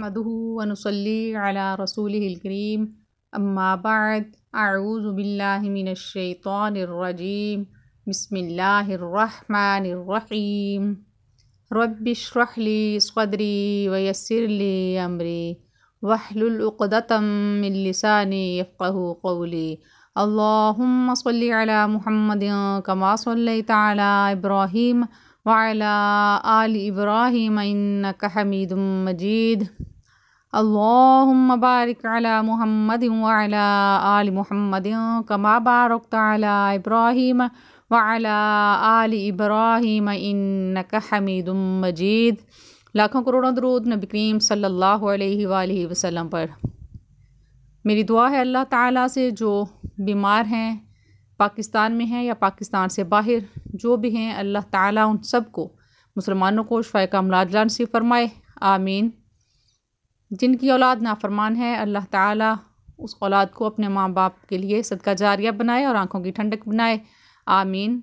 نحمده ونصلي على رسوله الكريم اما بعد اعوذ بالله من الشيطان الرجيم بسم الله الرحمن الرحيم رب اشرح لي صدري ويسر لي امري واحلل عقدة من لساني يفقهوا قولي اللهم صل على محمد كما صليت على ابراهيم وعلى آل إبراهيم إنك حميد مجيد اللهم بارك على محمد وعلى آل محمد كما باركت على إبراهيم وعلى آل إبراهيم إنك حميد مجيد۔ لاکھوں کروڑوں درود نبی کریم صلی اللہ علیہ وآلہ وسلم پر۔ میری دعا ہے اللہ تعالیٰ سے جو بیمار ہیں، پاکستان میں ہیں یا پاکستان سے باہر جو بھی ہیں، اللہ تعالیٰ ان سب کو، مسلمانوں کو شفائے کاملہ عاجلہ نصیب فرمائے، آمین۔ جن کی اولاد نافرمان ہے، اللہ تعالیٰ اس اولاد کو اپنے ماں باپ کے لیے صدقہ جاریہ بنائے اور آنکھوں کی ٹھنڈک بنائے، آمین۔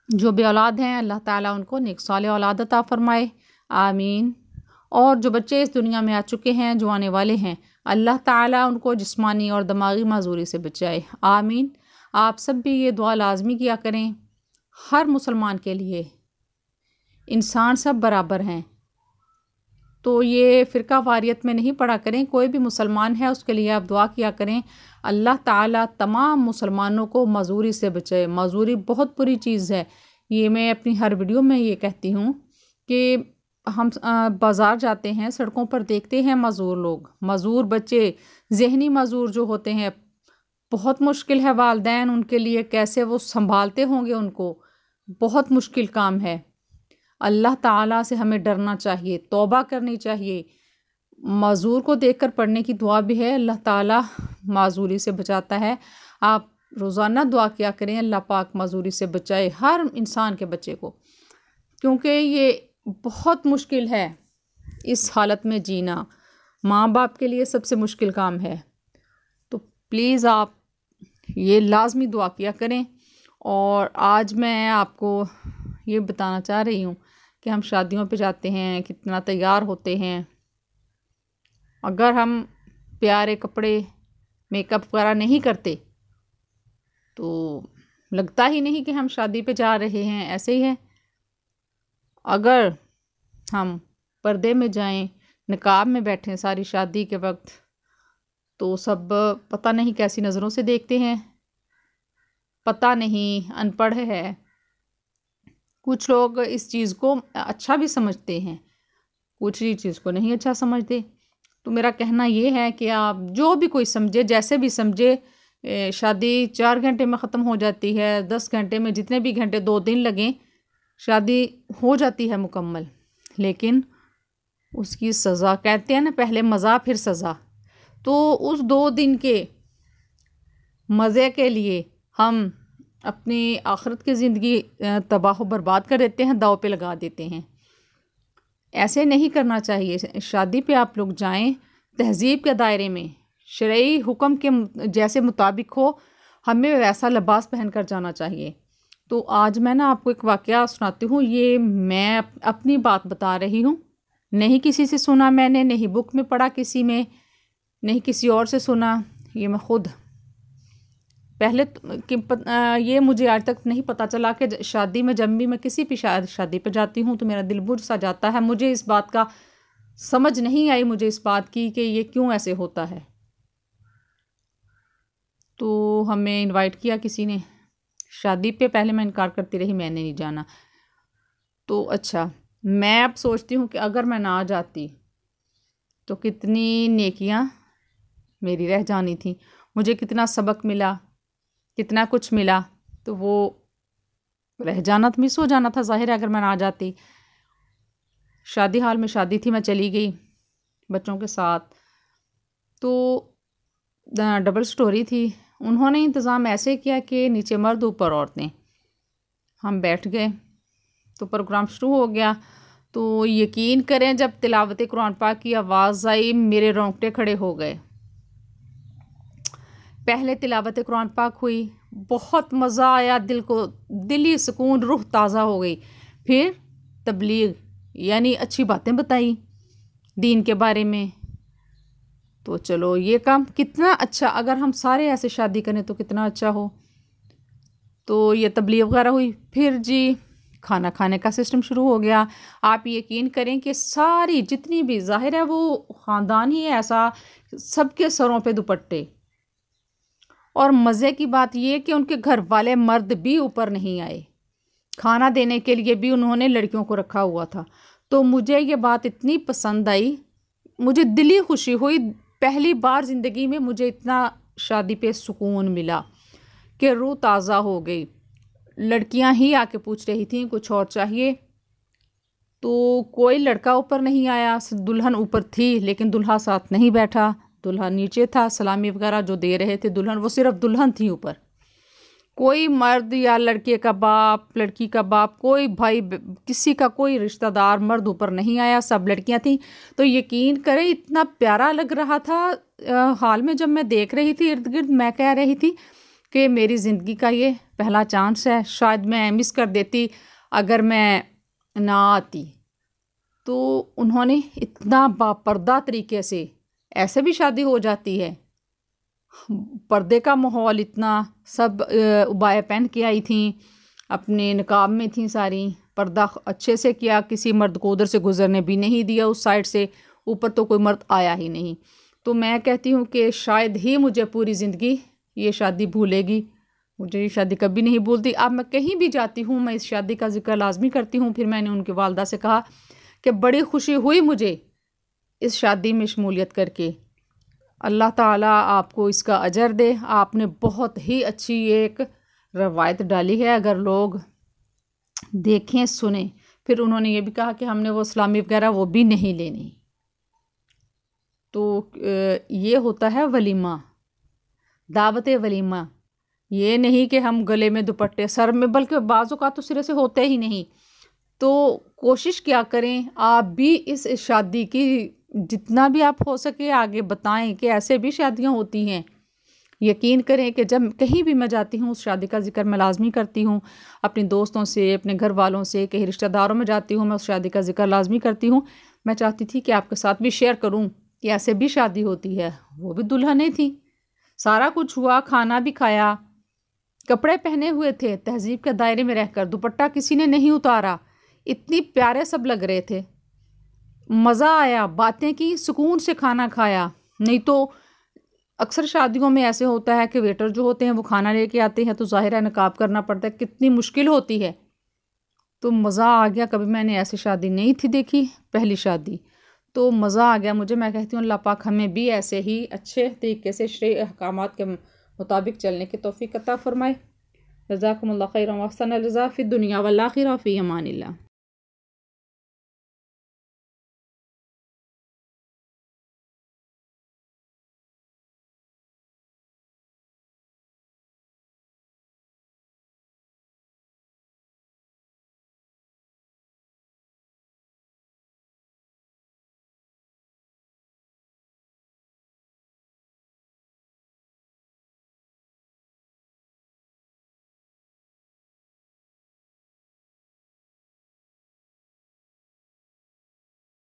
جو بے اولاد ہیں، اللہ تعالیٰ ان کو نیک صالح اولاد عطا فرمائے، آمین۔ اور جو بچے اس دنیا میں آ چکے ہیں، جو آنے والے ہیں، اللہ تعالیٰ ان کو جسمانی اور دماغی معذوری سے بچائے، آمین۔ آپ سب بھی یہ دعا لازمی کیا کریں ہر مسلمان کے لیے۔ انسان سب برابر ہیں، تو یہ فرقہ واریت میں نہیں پڑھا کریں۔ کوئی بھی مسلمان ہے اس کے لیے آپ دعا کیا کریں، اللہ تعالیٰ تمام مسلمانوں کو معذوری سے بچائے۔ معذوری بہت بری چیز ہے، یہ میں اپنی ہر ویڈیو میں یہ کہتی ہوں کہ ہم بازار جاتے ہیں، سڑکوں پر دیکھتے ہیں معذور لوگ، معذور بچے، ذہنی معذور جو ہوتے ہیں، بہت مشکل ہے والدین ان کے لیے، کیسے وہ سنبھالتے ہوں گے ان کو، بہت مشکل کام ہے۔ اللہ تعالیٰ سے ہمیں ڈرنا چاہیے، توبہ کرنی چاہیے۔ معذور کو دیکھ کر پڑھنے کی دعا بھی ہے، اللہ تعالیٰ معذوری سے بچاتا ہے۔ آپ روزانہ دعا کیا کریں، اللہ پاک معذوری سے بچائے ہر انسان کے بچے کو، کیونکہ یہ بہت مشکل ہے اس حالت میں جینا، ماں باپ کے لیے سب سے مشکل کام ہے۔ تو پلیز آپ یہ لازمی دعا کیا کریں۔ اور آج میں آپ کو یہ بتانا چاہ رہی ہوں کہ ہم شادیوں پہ جاتے ہیں، کتنا تیار ہوتے ہیں، اگر ہم پیارے کپڑے، میک اپ وغیرہ نہیں کرتے تو لگتا ہی نہیں کہ ہم شادی پہ جا رہے ہیں، ایسے ہی ہے۔ اگر ہم پردے میں جائیں، نقاب میں بیٹھیں ساری شادی کے وقت، تو سب پتہ نہیں کیسی نظروں سے دیکھتے ہیں، پتہ نہیں ان پڑھ ہے۔ کچھ لوگ اس چیز کو اچھا بھی سمجھتے ہیں، کچھ ہی چیز کو نہیں اچھا سمجھتے۔ تو میرا کہنا یہ ہے کہ آپ جو بھی کوئی سمجھے، جیسے بھی سمجھے، شادی 4 گھنٹے میں ختم ہو جاتی ہے، 10 گھنٹے میں، جتنے بھی گھنٹے 2 دن لگیں، شادی ہو جاتی ہے مکمل، لیکن اس کی سزا، کہتے ہیں نا پہلے مزہ پھر سزا، تو اس 2 دن کے مزے کے لیے ہم اپنی آخرت کی زندگی تباہ و برباد کر دیتے ہیں، داؤ پہ لگا دیتے ہیں۔ ایسے نہیں کرنا چاہیے۔ شادی پہ آپ لوگ جائیں تہذیب کے دائرے میں، شرعی حکم کے جیسے مطابق ہو، ہمیں ویسا لباس پہن کر جانا چاہیے۔ تو آج میں آپ کو ایک واقعہ سناتی ہوں، یہ میں اپنی بات بتا رہی ہوں، نہیں کسی سے سنا میں نے، نہیں بک میں پڑھا کسی میں، نہیں کسی اور سے سنا، یہ میں خود پہلے یہ مجھے آج تک نہیں پتہ چلا کہ شادی میں جب بھی میں کسی بھی شادی پہ جاتی ہوں تو میرا دل بجھ سا جاتا ہے۔ مجھے اس بات کا سمجھ نہیں آئی، مجھے اس بات کی کہ یہ کیوں ایسے ہوتا ہے۔ تو ہمیں انوائٹ کیا کسی نے شادی پہ، پہلے میں انکار کرتی رہی، میں نے نہیں جانا۔ تو اچھا، میں اب سوچتی ہوں کہ اگر میں نہ جاتی تو کتنی نیکیاں میری رہ جانی تھیں، مجھے کتنا سبق ملا، کتنا کچھ ملا، تو وہ رہ جانا تھا، مس ہو جانا تھا، ظاہر ہے اگر میں نہ جاتی۔ شادی حال میں شادی تھی، میں چلی گئی بچوں کے ساتھ، تو ڈبل سٹوری تھی۔ انہوں نے انتظام ایسے کیا کہ نیچے مرد اوپر عورتیں، ہم بیٹھ گئے تو پروگرام شروع ہو گیا۔ تو یقین کریں جب تلاوت قرآن پاک کی آواز آئی، میرے رونگٹے کھڑے ہو گئے۔ پہلے تلاوت قرآن پاک ہوئی، بہت مزہ آیا، دلی سکون، روح تازہ ہو گئی۔ پھر تبلیغ، یعنی اچھی باتیں بتائی، دین کے بارے میں. تو چلو یہ کام کتنا اچھا، اگر ہم سارے ایسے شادی کریں تو کتنا اچھا ہو. تو یہ تبلیغ وغیرہ ہوئی. پھر جی کھانا کھانے کا سسٹم شروع ہو گیا. آپ یقین کریں کہ ساری جتنی بھی، ظاہر ہے وہ خاندان ہی ایسا، سب کے سروں پہ دوپٹے. اور مزے کی بات یہ کہ ان کے گھر والے مرد بھی اوپر نہیں آئے، کھانا دینے کے لیے بھی انہوں نے لڑکیوں کو رکھا ہوا تھا. تو مجھے یہ بات اتنی پسند آئی، مجھے دلی خوشی ہوئی. پہلی بار زندگی میں مجھے اتنا شادی پہ سکون ملا کہ روح تازہ ہو گئی. لڑکیاں ہی آ کے پوچھ رہی تھیں کچھ اور چاہیے، تو کوئی لڑکا اوپر نہیں آیا. دلہن اوپر تھی لیکن دلہا ساتھ نہیں بیٹھا، دلہا نیچے تھا. سلامی وغیرہ جو دے رہے تھے دلہن، وہ صرف دلہن تھی اوپر. کوئی مرد یا لڑکے کا باپ، لڑکی کا باپ، کوئی بھائی، کسی کا کوئی رشتہ دار مرد اوپر نہیں آیا، سب لڑکیاں تھیں. تو یقین کریں اتنا پیارا لگ رہا تھا. حال میں جب میں دیکھ رہی تھی ارد گرد، میں کہہ رہی تھی کہ میری زندگی کا یہ پہلا چانس ہے. شاید میں مس کر دیتی اگر میں نہ آتی. تو انہوں نے اتنا باپردہ طریقے سے، ایسے بھی شادی ہو جاتی ہے، پردے کا ماحول اتنا، سب عبایا پہن کے آئی تھیں، اپنے نقاب میں تھیں ساری، پردہ اچھے سے کیا. کسی مرد کو ادھر سے گزرنے بھی نہیں دیا اس سائڈ سے. اوپر تو کوئی مرد آیا ہی نہیں. تو میں کہتی ہوں کہ شاید ہی مجھے پوری زندگی یہ شادی بھولے گی. مجھے یہ شادی کبھی نہیں بھولتی. اب میں کہیں بھی جاتی ہوں میں اس شادی کا ذکر لازمی کرتی ہوں. پھر میں نے ان کی والدہ سے کہا کہ بڑی خوشی ہوئی مجھے اس شادی میں شمولیت کر کے. اللہ تعالیٰ آپ کو اس کا اجر دے. آپ نے بہت ہی اچھی ایک روایت ڈالی ہے، اگر لوگ دیکھیں سنیں. پھر انہوں نے یہ بھی کہا کہ ہم نے وہ اسلامی وغیرہ وہ بھی نہیں لینی. تو یہ ہوتا ہے ولیمہ، دعوت ولیمہ. یہ نہیں کہ ہم گلے میں دوپٹے، سر میں، بلکہ بعض اوقات تو سرے سے ہوتے ہی نہیں. تو کوشش کیا کریں آپ بھی اس شادی کی، جتنا بھی آپ ہو سکے آگے بتائیں کہ ایسے بھی شادیاں ہوتی ہیں. یقین کریں کہ جب کہیں بھی میں جاتی ہوں اس شادی کا ذکر میں لازمی کرتی ہوں. اپنی دوستوں سے، اپنے گھر والوں سے، کہیں رشتہ داروں میں جاتی ہوں میں اس شادی کا ذکر لازمی کرتی ہوں. میں چاہتی تھی کہ آپ کے ساتھ بھی شیئر کروں کہ ایسے بھی شادی ہوتی ہے. وہ بھی دلہنیں تھیں، سارا کچھ ہوا، کھانا بھی کھایا، کپڑے پہنے ہوئے تھے تہذیب کے دائرے میں رہ کر، دوپٹہ کسی نے نہیں اتارا. اتنی پیارے سب لگ رہے تھے، مزہ آیا، باتیں کی، سکون سے کھانا کھایا. نہیں تو اکثر شادیوں میں ایسے ہوتا ہے کہ ویٹر جو ہوتے ہیں وہ کھانا لے کے آتے ہیں تو ظاہر ہے نقاب کرنا پڑتا ہے، کتنی مشکل ہوتی ہے. تو مزہ آ گیا. کبھی میں نے ایسی شادی نہیں تھی دیکھی، پہلی شادی. تو مزہ آ گیا مجھے. میں کہتی ہوں اللہ پاک ہمیں بھی ایسے ہی اچھے طریقے سے شرعی احکامات کے مطابق چلنے کی توفیق عطا فرمائے. جزاکم اللہ خیرا و احسن الجزاء فی الدنیا والآخرہ فی امان اللہ.